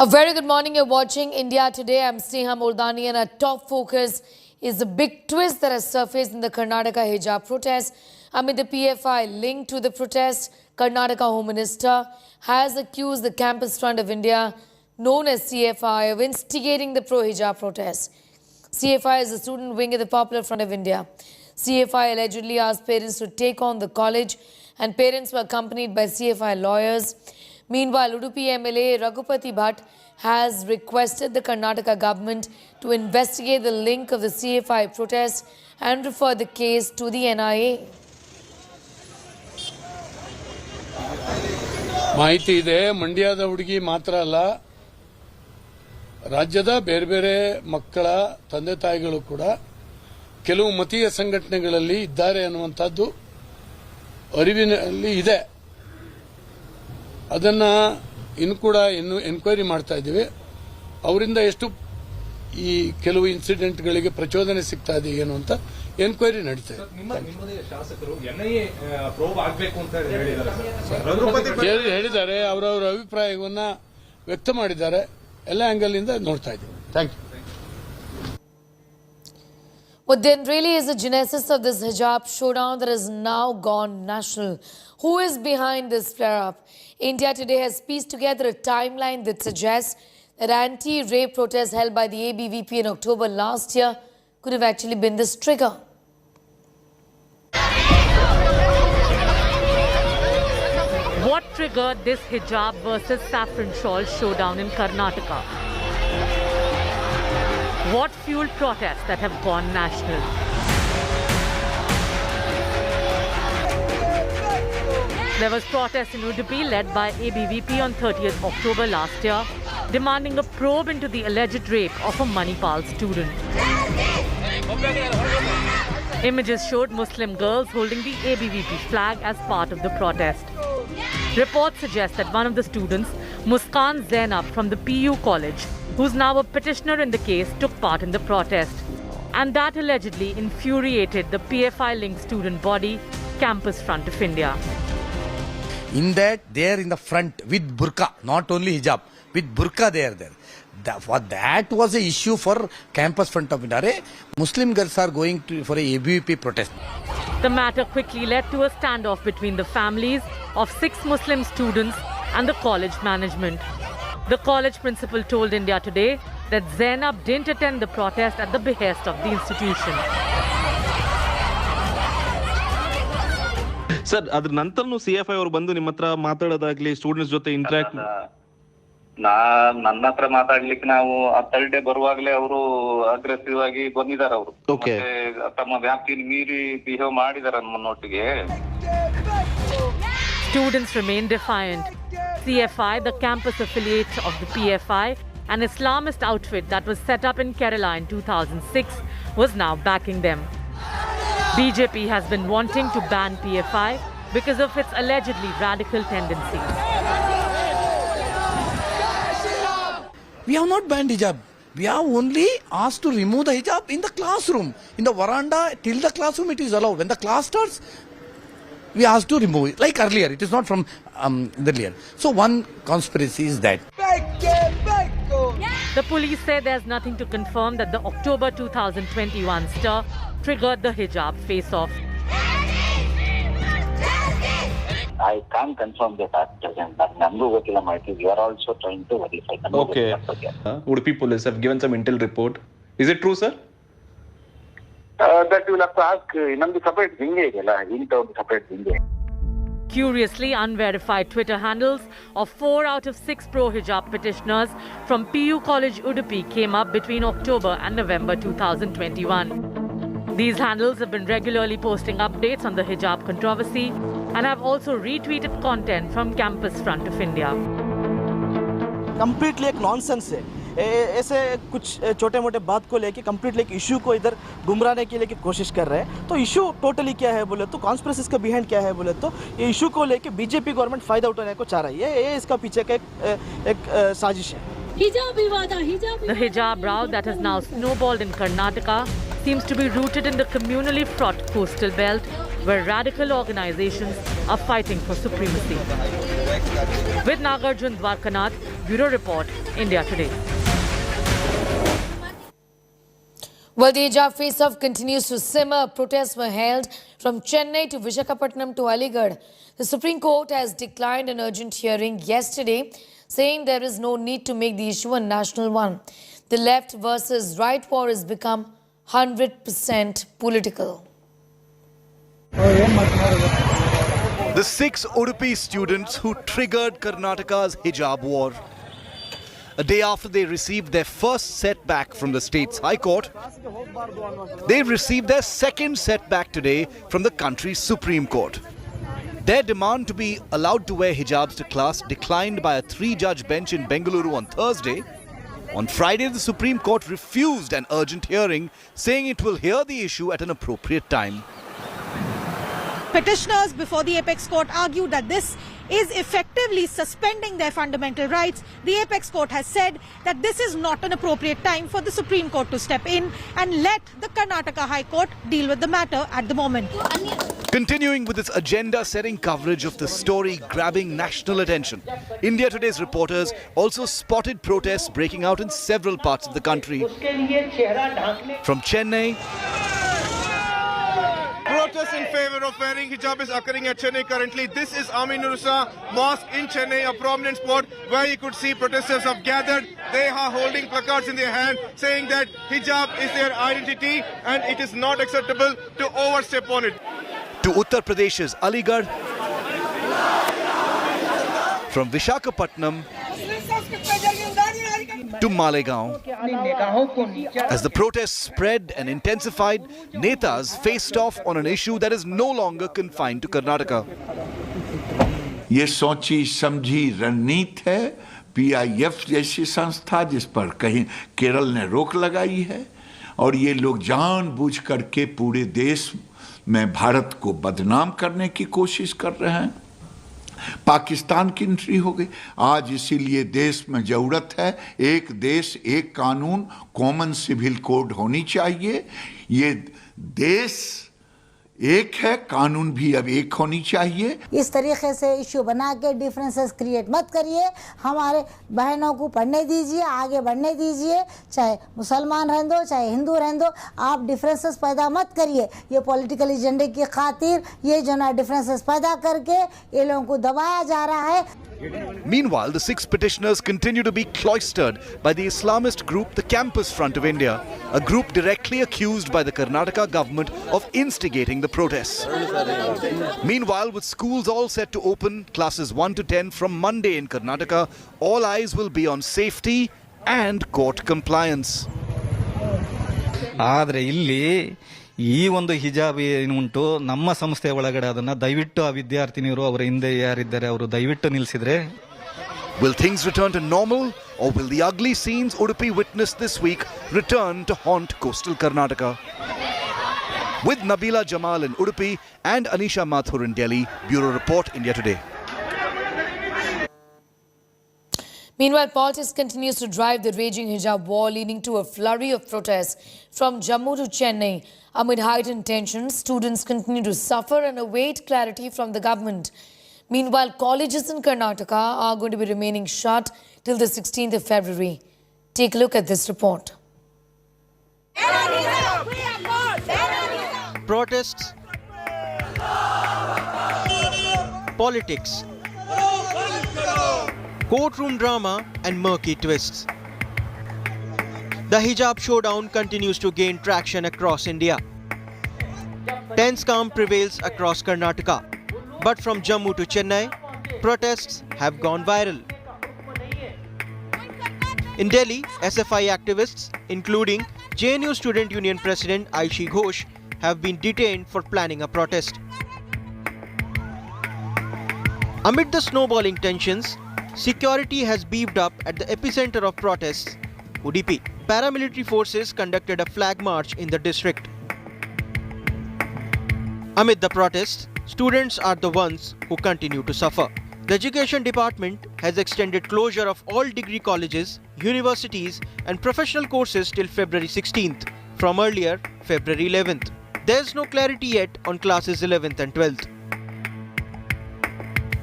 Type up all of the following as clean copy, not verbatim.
A very good morning. You're watching India Today. I'm Sneha Moldani, and our top focus is the big twist that has surfaced in the Karnataka Hijab protest. Amid the PFI linked to the protest, Karnataka Home Minister has accused the Campus Front of India, known as CFI, of instigating the pro-hijab protest. CFI is the student wing of the Popular Front of India. CFI allegedly asked parents to take on the college, and parents were accompanied by CFI lawyers. Meanwhile, Udupi MLA Raghupati Bhatt has requested the Karnataka government to investigate the link of the CFI protest and refer the case to the NIA. ಮಾಹಿತಿ ಇದೆ. ಮಂಡ್ಯದ ಹುಡುಗಿ ಮಾತ್ರ ಅಲ್ಲ, ರಾಜ್ಯದ ಬೇರೆ ಬೇರೆ ಮಕ್ಕಳ ತಂದೆ ತಾಯಿಗಳು ಕೂಡ ಕೆಲವು ಮತೀಯ ಸಂಘಟನೆಗಳಲ್ಲಿ ಇದ್ದಾರೆ ಅನ್ನುವಂಥದ್ದು ಅರಿವಿನಲ್ಲಿ ಇದೆ. ಅದನ್ನ ಇನ್ನು ಎನ್ಕ್ವೈರಿ ಮಾಡ್ತಾ ಇದ್ದೀವಿ. ಅವರಿಂದ ಎಷ್ಟು ಈ ಕೆಲವು ಇನ್ಸಿಡೆಂಟ್ಗಳಿಗೆ ಪ್ರಚೋದನೆ ಸಿಗ್ತಾ ಇದೆ ಏನು ಅಂತ ಎನ್ಕ್ವೈರಿ ನಡೀತಾ ಇದೆ. ಹೇಳಿದ್ದಾರೆ, ಅವರವರ ಅಭಿಪ್ರಾಯವನ್ನ ವ್ಯಕ್ತ ಮಾಡಿದ್ದಾರೆ. ಎಲ್ಲ ಆಂಗಲ್ ಇಂದ ನೋಡ್ತಾ ಇದ್ದೀವಿ. Thank you. What then really is the genesis of this hijab showdown that has now gone national? Who is behind this flare-up? India Today has pieced together a timeline that suggests that anti-rape protests held by the ABVP in October last year could have actually been this trigger. What triggered this hijab versus saffron shawl showdown in Karnataka? What fueled protests that have gone national? There was protest in Udupi led by ABVP on 30th October last year, demanding a probe into the alleged rape of a Manipal student. Images showed Muslim girls holding the ABVP flag as part of the protest. Reports suggest that one of the students, Muskan Zainab from the PU college, who's now a petitioner in the case, took part in the protest. And that allegedly infuriated the PFI-linked student body, Campus Front of India. In that, they are in the front with burqa, not only hijab, with burqa they are there. That was an issue for Campus Front of India. Muslim girls are going for a ABVP protest. The matter quickly led to a standoff between the families of 6 Muslim students and the college management. The college principal told India Today that Zainab didn't attend the protest at the behest of the institution. Sir, ಅದ್ರ ನಂತರನು CFI ಅವರು ಬಂದು ನಿಮ್ಮ ಹತ್ರ ಮಾತಾಡೋದಾಗ್ಲಿ, students ಜೊತೆ interact ನನ್ನ ಹತ್ರ ಮಾತಾಡ್ಲಿಕ್ಕೆ ನಾವು ಆ ಥರ್ಡ್ ಡೇ ಬರುವಾಗಲೇ ಅವರು ಅಗ್ರೆಸಿವ್ ಆಗಿ ಬಂದಿದ್ದಾರೆ. ಅವರು ತಮ್ಮ ವ್ಯಾಪ್ತಿಯನ್ನು ಮೀರಿ ಬಿಹೇವ್ ಮಾಡಿದ್ದಾರೆ ನಮ್ಮನ್ನೊಟ್ಟಿಗೆ. Students remain defiant. CFI, the campus affiliate of the PFI, an Islamist outfit that was set up in Kerala in 2006, was now backing them. BJP has been wanting to ban PFI because of its allegedly radical tendencies. We have not banned hijab. We have only asked to remove the hijab in the classroom. In the veranda, till the classroom it is allowed. When the class starts, we asked to remove it. Like earlier, it is not from earlier. So one conspiracy is that. The police say there's nothing to confirm that the October 2021 stir triggered the hijab face-off. I can't confirm that at present, but nandu gottilla mahiತಿ. We are also trying to verify. Okay. Udupi police have given some intel report. Is it true, sir? That you will have to ask ಇನ್ನೊಂದು separate wing ಇದೆಯಲ್ಲ, into separate wing. Curiously, unverified Twitter handles of 4 out of 6 pro-hijab petitioners from PU College Udupi came up between October and November 2021. These handles have been regularly posting updates on the hijab controversy and have also retweeted content from Campus Front of India. Completely एक nonsense है. ऐसे कुछ छोटे मोटे बात को लेके completely एक इशू को इधर गुमराने के लिए की कोशिश कर रहे हैं. तो इशू टोटली क्या है बोले तो कॉन्स्पिरेसीज का बिहाइंड क्या है बोले तो ये इशू को लेके बीजेपी गवर्नमेंट फायदा उठाने को चाह रही है. ये इसका पीछे का एक साजिश है. The hijab row that has now snowballed in Karnataka seems to be rooted in the communally fraught coastal belt where radical organizations are fighting for supremacy. With Nagarjun Dwarkanath, Bureau Report, India Today. Well, the hijab face-off continues to simmer. Protests were held from Chennai to Visakhapatnam to Aligarh. The Supreme Court has declined an urgent hearing yesterday, saying there is no need to make the issue a national one. The left versus right war has become 100% political. The 6 Udupi students who triggered Karnataka's hijab war. A day after they received their first setback from the state's High Court, they've received their second setback today from the country's Supreme Court. Their demand to be allowed to wear hijabs to class declined by a 3-judge bench in Bengaluru on Thursday. On Friday, the Supreme Court refused an urgent hearing, saying it will hear the issue at an appropriate time. Petitioners before the Apex Court argued that this is effectively suspending their fundamental rights. The Apex Court has said that this is not an appropriate time for the Supreme Court to step in and let the Karnataka High Court deal with the matter at the moment. Continuing with its agenda-setting coverage of the story grabbing national attention, India Today's reporters also spotted protests breaking out in several parts of the country. From Chennai, protest in favor of wearing hijab is occurring at Chennai currently. This is Aminurusa Mosque in Chennai, a prominent spot where you could see protesters have gathered. They are holding placards in their hand saying that hijab is their identity and it is not acceptable to overstep on it. to Uttar Pradesh's Aligarh, from Visakhapatnam to Malegaon. As the protests spread and intensified, netas faced off on an issue that is no longer confined to Karnataka. ये सोची समझी रणनीति है PIF जैसी संस्था जिस पर कहीं केरल ने रोक लगाई है और ये लोग जानबूझ करके पूरे देश में भारत को बदनाम करने की कोशिश कर रहे हैं। पाकिस्तान की एंट्री हो गई। आज इसीलिए देश में जरूरत है एक देश एक कानून, कॉमन सिविल कोड होनी चाहिए। ये देश एक है, कानून भी अब एक होनी चाहिए। इस तरीके से इश्यू बना के डिफरेंसेस क्रिएट मत करिए। हमारे बहनों को पढ़ने दीजिए, आगे बढ़ने दीजिए, चाहे मुसलमान रहने दो चाहे हिंदू रहने दो। आप डिफरेंसेस पैदा मत करिए। ये पॉलिटिकल एजेंडे की खातिर ये जो ना डिफरेंसेस पैदा करके ये लोगों को दबाया जा रहा है। Meanwhile, the 6 petitioners continue to be cloistered by the Islamist group the Campus Front of India, a group directly accused by the Karnataka government of instigating the protests. Meanwhile, with schools all set to open, classes 1 to 10 from Monday in Karnataka, all eyes will be on safety and court compliance. ಆದರೆ ಇಲ್ಲಿ ಈ ಒಂದು ಹಿಜಾಬ್ ಏನುಂಟು ನಮ್ಮ ಸಂಸ್ಥೆ ಒಳಗಡೆ ಅದನ್ನ ದಯವಿಟ್ಟು ಆ ವಿದ್ಯಾರ್ಥಿನಿಯರು ಅವರ ಹಿಂದೆ ಯಾರಿದ್ದಾರೆ ಅವರು ದಯವಿಟ್ಟು ನಿಲ್ಲಿಸಿದ್ರೆ Will things return to normal or will the ugly scenes Udupi witnessed this week return to haunt coastal Karnataka? With Nabila Jamal in Udupi and Anisha Mathur in Delhi, Bureau Report, India Today. Meanwhile, politics continues to drive the raging hijab war, leading to a flurry of protests from Jammu to Chennai. Amid heightened tensions, students continue to suffer and await clarity from the government. Meanwhile, colleges in Karnataka are going to be remaining shut till the 16th of February. Take a look at this report. Protests, politics, courtroom drama and murky twists. The hijab showdown continues to gain traction across India. Tense calm prevails across Karnataka, but from Jammu to Chennai, protests have gone viral. In Delhi, SFI activists, including JNU Student Union President Aishi Ghosh, have been detained for planning a protest. Amid the snowballing tensions, security has beefed up at the epicenter of protests, Udupi. Paramilitary forces conducted a flag march in the district. Amid the protests, students are the ones who continue to suffer. The Education Department has extended closure of all degree colleges, universities and professional courses till February 16th, from earlier February 11th. There is no clarity yet on classes 11th and 12th.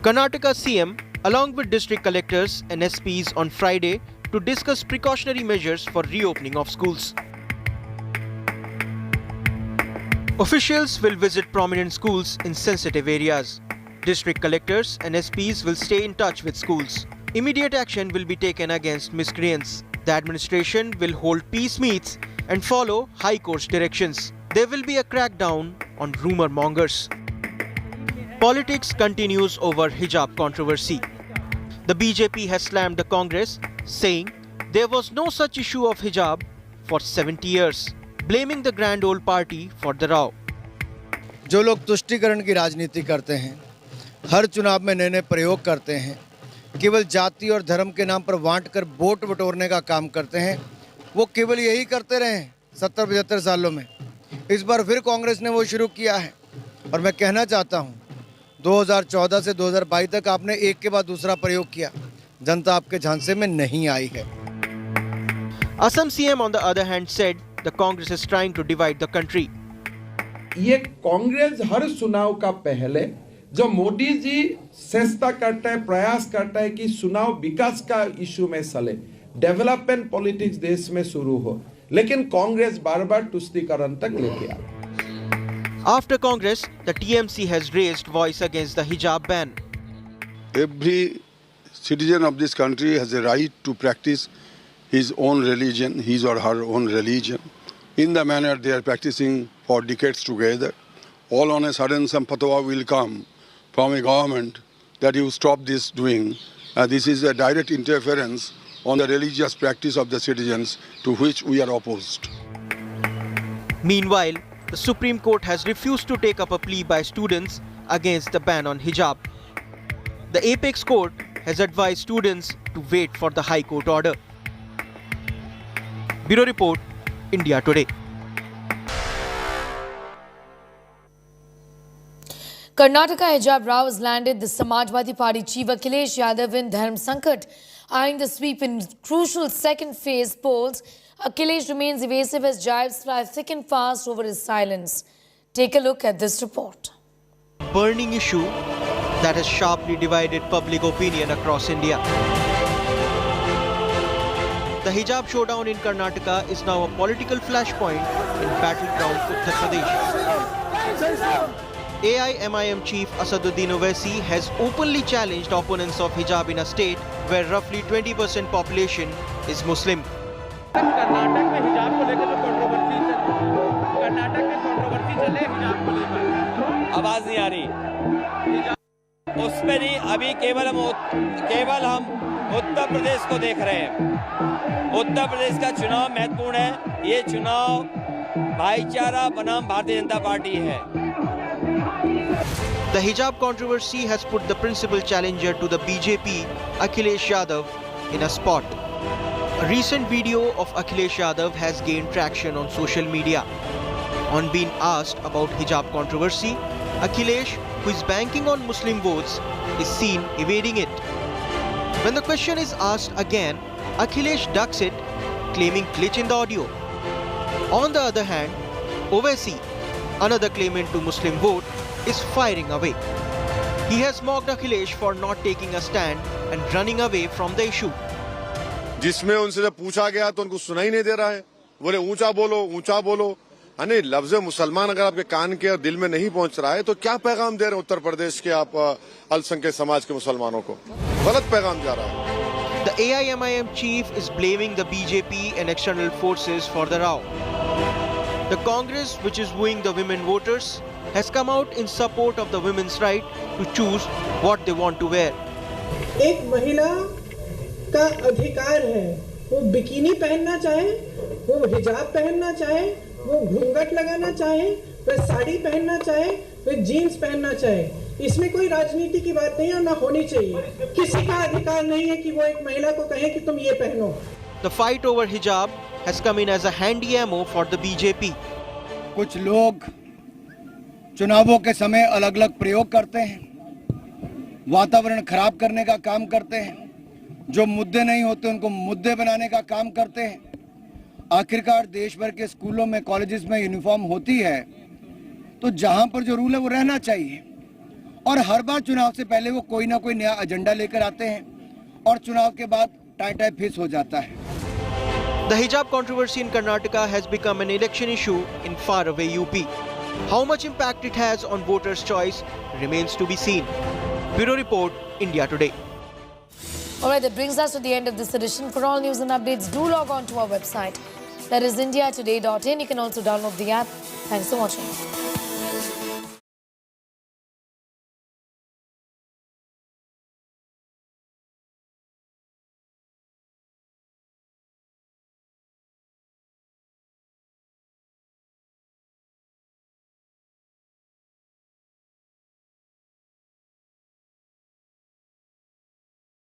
Karnataka CM along with district collectors and SPs on Friday to discuss precautionary measures for reopening of schools. Officials will visit prominent schools in sensitive areas. District collectors and SPs will stay in touch with schools. Immediate action will be taken against miscreants. The administration will hold peace meets and follow High Court's directions. There will be a crackdown on rumor mongers. Politics continues over hijab controversy. The BJP has slammed the Congress, saying there was no such issue of hijab for 70 years, blaming the grand old party for the row. जो लोग तुष्टीकरण की राजनीति करते हैं, हर चुनाव में नए नए प्रयोग करते हैं, केवल जाति और धर्म के नाम पर बांट कर वोट बटोरने का काम करते हैं, वो केवल यही करते रहे 70-75 सालों में। इस बार फिर कांग्रेस ने वो शुरू किया है और मैं कहना चाहता हूँ 2014 से 2022 तक आपने एक के बाद दूसरा प्रयोग किया, जनता आपके झांसे में नहीं आई है। Assam CM on the other hand said the Congress is trying to divide the country. ये कांग्रेस हर चुनाव का पहले जो मोदी जी चेष्टा करता है, प्रयास करता है कि चुनाव विकास का इशू में चले, डेवलपमेंट पॉलिटिक्स देश में शुरू हो, लेकिन कांग्रेस बार-बार तुष्टीकरण तक लेके आ। After Congress, the TMC has raised voice against the hijab ban. Every citizen of this country has a right to practice his own religion, his or her own religion, in the manner they are practicing for decades together. All on a sudden some fatwa will come from a government that you stop this doing. This is a direct interference on the religious practice of the citizens, to which we are opposed. Meanwhile, the Supreme Court has refused to take up a plea by students against the ban on hijab. The Apex Court has advised students to wait for the High Court order. Bureau Report, India Today. Karnataka Hijab row has landed the Samajwadi Party chief Akhilesh Yadav in Dharm Sankat. Eyeing the sweep in crucial second phase polls, Akhilesh remains evasive as jibes fly thick and fast over his silence. Take a look at this report. Burning issue that has sharply divided public opinion across India. The Hijab Showdown in Karnataka is now a political flashpoint in battleground Uttar Pradesh. AIMIM chief Asaduddin Owaisi has openly challenged opponents of hijab in a state where roughly 20% population is Muslim. Karnataka में हिजाब को लेकर जो controversy Karnataka में controversy चले हिजाब को लेकर आवाज नहीं आ रही उस पे नहीं अभी केवल हम उत्तर प्रदेश को देख रहे हैं। उत्तर प्रदेश का चुनाव महत्वपूर्ण है। ये चुनाव भाईचारा बनाम भारतीय जनता पार्टी है। The hijab controversy has put the principal challenger to the BJP, Akhilesh Yadav, in a spot. A recent video of Akhilesh Yadav has gained traction on social media. On being asked about hijab controversy, Akhilesh, who is banking on Muslim votes, is seen evading it. When the question is asked again, Akhilesh ducks it, claiming glitch in the audio. On the other hand, Owaisi, another claimant to Muslim vote, is firing away. He has mocked Akhilesh for not taking a stand and running away from the issue. जिसमें उनसे जब पूछा गया तो उनको सुनाई नहीं दे रहा है, बोले ऊंचा बोलो। अने लफ्ज मुसलमान अगर आपके कान के और दिल में नहीं पहुंच रहा है तो क्या पैगाम दे रहे हैं उत्तर प्रदेश के आप अल्पसंख्यक समाज के मुसलमानों को? गलत पैगाम जा रहा है। The AIMIM chief is blaming the BJP and external forces for the row. The Congress, which is wooing the women voters, has come out in support of the women's right to choose what they want to wear. एक महिला का अधिकार है, वो bikini पहनना चाहे, वो हिजाब पहनना चाहे, वो घूंघट लगाना चाहे, वह साड़ी पहनना चाहे, वह जीन्स पहनना चाहे। इसमें कोई राजनीति की बात नहीं है और ना होनी चाहिए। किसी का अधिकार नहीं है कि वो एक महिला को कहे कि तुम ये पहनो। The fight over hijab has come in as a handy ammo for the BJP. कुछ लोग चुनावों के समय अलग अलग प्रयोग करते हैं, वातावरण खराब करने का काम करते हैं, जो मुद्दे नहीं होते उनको मुद्दे बनाने का काम करते हैं। आखिरकार देश भर के स्कूलों में, कॉलेजेस में यूनिफॉर्म होती है तो जहां पर जो रूल है वो रहना चाहिए और हर बार चुनाव से पहले वो कोई ना कोई नया एजेंडा लेकर आते हैं और चुनाव के बाद टाई फिक्स हो जाता है. The hijab controversy in Karnataka has become an election issue in faraway UP. How much impact it has on voters' choice remains to be seen. Bureau Report, India Today. Alright, that brings us to the end of this edition. For all news and updates, do log on to our website. That is indiatoday.in. You can also download the app. Thanks for watching.